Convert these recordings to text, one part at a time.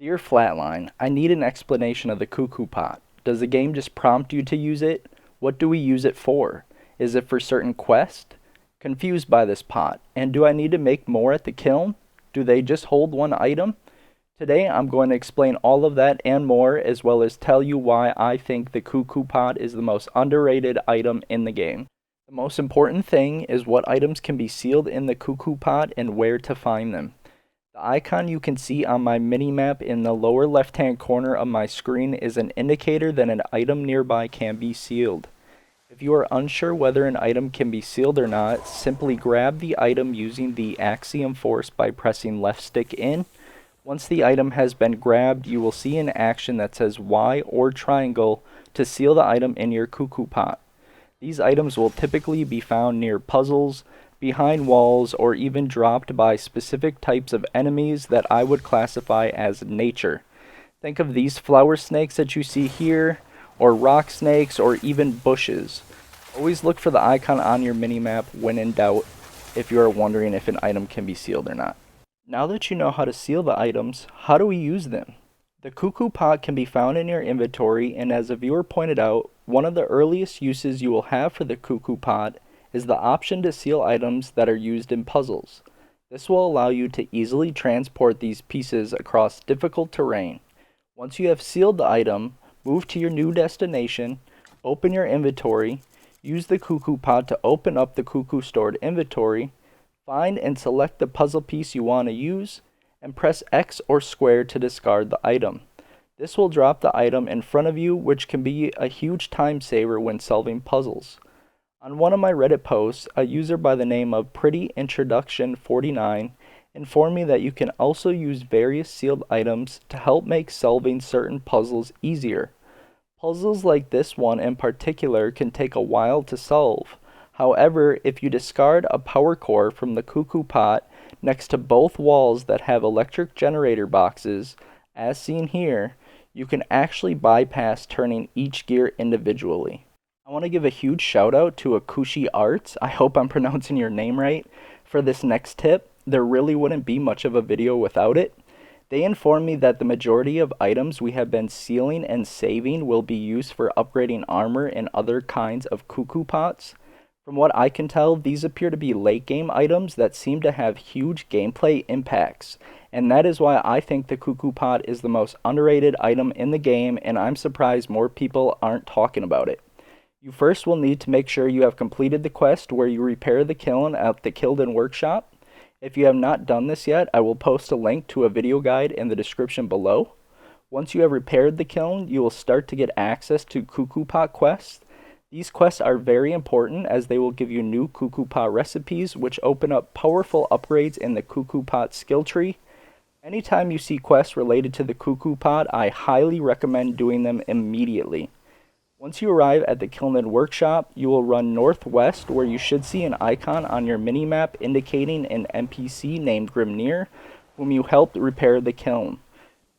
Dear Flatline, I need an explanation of the Kuku Pot. Does the game just prompt you to use it? What do we use it for? Is it for certain quests? Confused by this pot. And do I need to make more at the kiln? Do they just hold one item? Today I'm going to explain all of that and more, as well as tell you why I think the Kuku Pot is the most underrated item in the game. The most important thing is what items can be sealed in the Kuku Pot and where to find them. The icon you can see on my minimap in the lower left-hand corner of my screen is an indicator that an item nearby can be sealed. If you are unsure whether an item can be sealed or not, simply grab the item using the axiom force by pressing left stick in. Once the item has been grabbed, you will see an action that says Y or triangle to seal the item in your Kuku Pot. These items will typically be found near puzzles, behind walls, or even dropped by specific types of enemies that I would classify as nature. Think of these flower snakes that you see here, or rock snakes, or even bushes. Always look for the icon on your minimap when in doubt if you are wondering if an item can be sealed or not. Now that you know how to seal the items, how do we use them? The Kuku Pot can be found in your inventory, and as a viewer pointed out, one of the earliest uses you will have for the Kuku Pot is the option to seal items that are used in puzzles. This will allow you to easily transport these pieces across difficult terrain. Once you have sealed the item, move to your new destination, open your inventory, use the Kuku Pot to open up the Kuku stored inventory, find and select the puzzle piece you want to use, and press X or square to discard the item. This will drop the item in front of you, which can be a huge time saver when solving puzzles. On one of my Reddit posts, a user by the name of PrettyIntroduction49 informed me that you can also use various sealed items to help make solving certain puzzles easier. Puzzles like this one in particular can take a while to solve. However, if you discard a power core from the Kuku Pot next to both walls that have electric generator boxes, as seen here, you can actually bypass turning each gear individually. I want to give a huge shout out to Akushi Arts, I hope I'm pronouncing your name right, for this next tip. There really wouldn't be much of a video without it. They informed me that the majority of items we have been sealing and saving will be used for upgrading armor and other kinds of Kuku Pots. From what I can tell, these appear to be late game items that seem to have huge gameplay impacts, and that is why I think the Kuku Pot is the most underrated item in the game, and I'm surprised more people aren't talking about it. You first will need to make sure you have completed the quest where you repair the kiln at the Kiln workshop. If you have not done this yet, I will post a link to a video guide in the description below. Once you have repaired the kiln, you will start to get access to Kuku Pot Quests. These quests are very important as they will give you new Kuku Pot recipes, which open up powerful upgrades in the Kuku Pot skill tree. Anytime you see quests related to the Kuku Pot, I highly recommend doing them immediately. Once you arrive at the Kiln workshop, you will run northwest where you should see an icon on your minimap indicating an NPC named Grimnir, whom you helped repair the kiln.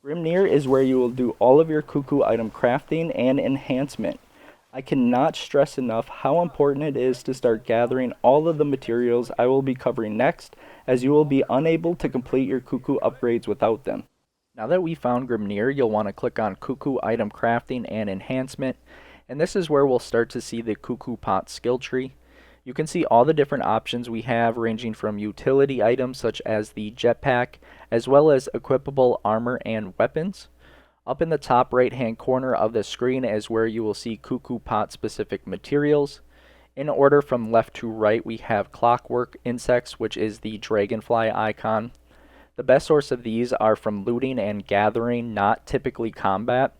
Grimnir is where you will do all of your Kuku item crafting and enhancement. I cannot stress enough how important it is to start gathering all of the materials I will be covering next, as you will be unable to complete your Kuku upgrades without them. Now that we found Grimnir, you'll want to click on Kuku item crafting and enhancement, and this is where we'll start to see the Kuku Pot skill tree. You can see all the different options we have, ranging from utility items such as the jetpack, as well as equipable armor and weapons. Up in the top right hand corner of the screen is where you will see Kuku Pot specific materials. In order from left to right, we have clockwork insects, which is the dragonfly icon. The best source of these are from looting and gathering, not typically combat.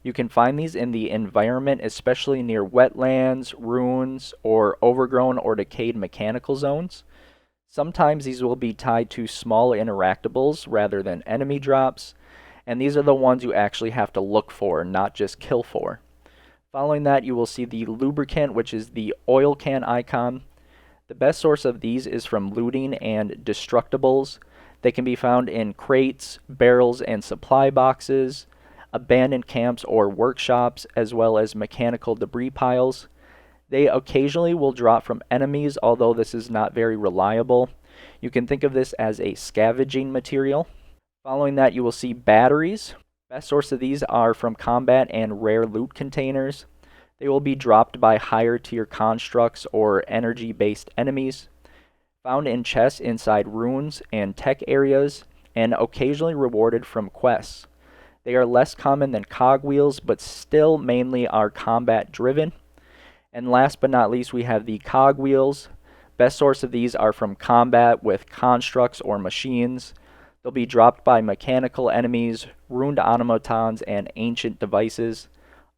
You can find these in the environment, especially near wetlands, ruins, or overgrown or decayed mechanical zones. Sometimes these will be tied to small interactables rather than enemy drops, and these are the ones you actually have to look for, not just kill for. Following that, you will see the lubricant, which is the oil can icon. The best source of these is from looting and destructibles. They can be found in crates, barrels, and supply boxes, abandoned camps or workshops, as well as mechanical debris piles. They occasionally will drop from enemies, although this is not very reliable. You can think of this as a scavenging material. Following that, you will see batteries. Best source of these are from combat and rare loot containers. They will be dropped by higher tier constructs or energy based enemies. Found in chests inside ruins and tech areas, and occasionally rewarded from quests. They are less common than cogwheels, but still mainly are combat driven. And last but not least, we have the cogwheels. Best source of these are from combat with constructs or machines. They'll be dropped by mechanical enemies, ruined automatons, and ancient devices.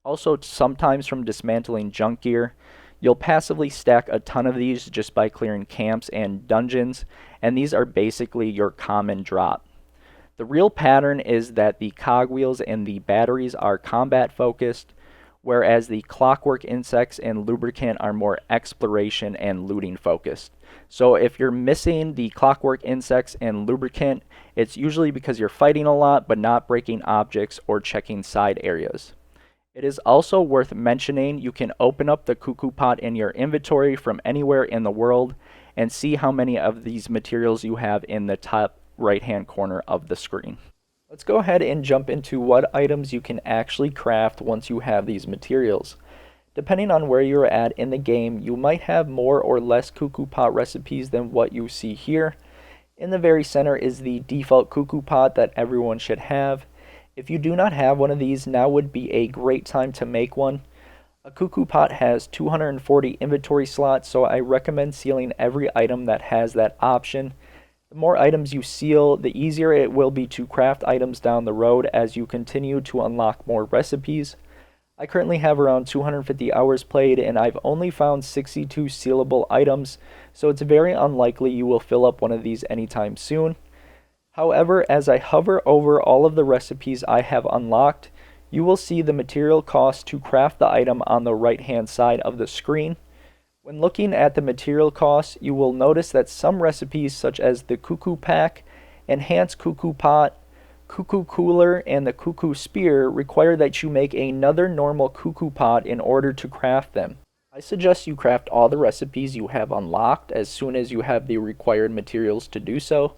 Also, sometimes from dismantling junk gear. You'll passively stack a ton of these just by clearing camps and dungeons, and these are basically your common drop. The real pattern is that the cogwheels and the batteries are combat focused, whereas the clockwork insects and lubricant are more exploration and looting focused. So if you're missing the clockwork insects and lubricant, it's usually because you're fighting a lot but not breaking objects or checking side areas. It is also worth mentioning you can open up the Kuku Pot in your inventory from anywhere in the world and see how many of these materials you have in the top right hand corner of the screen. Let's go ahead and jump into what items you can actually craft once you have these materials. Depending on where you're at in the game, you might have more or less Kuku Pot recipes than what you see here. In the very center is the default Kuku Pot that everyone should have. If you do not have one of these, now would be a great time to make one. A Kuku Pot has 240 inventory slots, so I recommend sealing every item that has that option. The more items you seal, the easier it will be to craft items down the road as you continue to unlock more recipes. I currently have around 250 hours played, and I've only found 62 sealable items, so it's very unlikely you will fill up one of these anytime soon. However, as I hover over all of the recipes I have unlocked, you will see the material cost to craft the item on the right hand side of the screen. When looking at the material costs, you will notice that some recipes such as the Kuku Pack, Enhanced Kuku Pot, Kuku Cooler, and the Kuku Spear require that you make another normal Kuku Pot in order to craft them. I suggest you craft all the recipes you have unlocked as soon as you have the required materials to do so.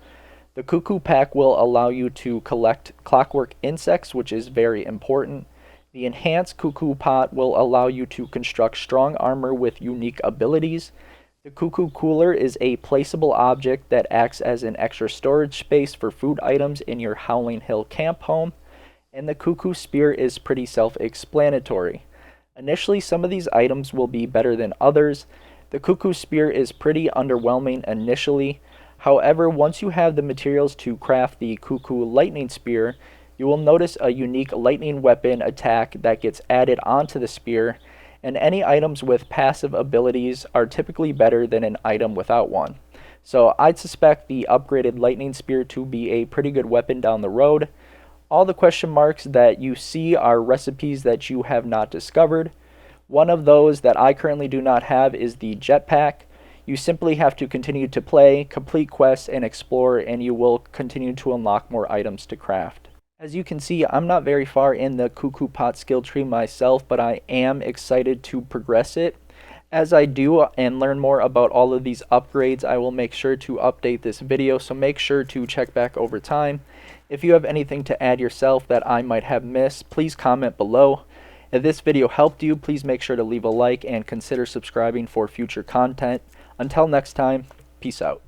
The Kuku Pack will allow you to collect clockwork insects, which is very important. The Enhanced Kuku Pot will allow you to construct strong armor with unique abilities. The Kuku Cooler is a placeable object that acts as an extra storage space for food items in your Howling Hill camp home. And the Kuku Spear is pretty self-explanatory. Initially, some of these items will be better than others. The Kuku Spear is pretty underwhelming initially. However, once you have the materials to craft the Kuku Lightning Spear, you will notice a unique lightning weapon attack that gets added onto the spear, and any items with passive abilities are typically better than an item without one. So I'd suspect the upgraded lightning spear to be a pretty good weapon down the road. All the question marks that you see are recipes that you have not discovered. One of those that I currently do not have is the jetpack. You simply have to continue to play, complete quests, and explore, and you will continue to unlock more items to craft. As you can see, I'm not very far in the Kuku Pot skill tree myself, but I am excited to progress it. As I do and learn more about all of these upgrades, I will make sure to update this video, so make sure to check back over time. If you have anything to add yourself that I might have missed, please comment below. If this video helped you, please make sure to leave a like and consider subscribing for future content. Until next time, peace out.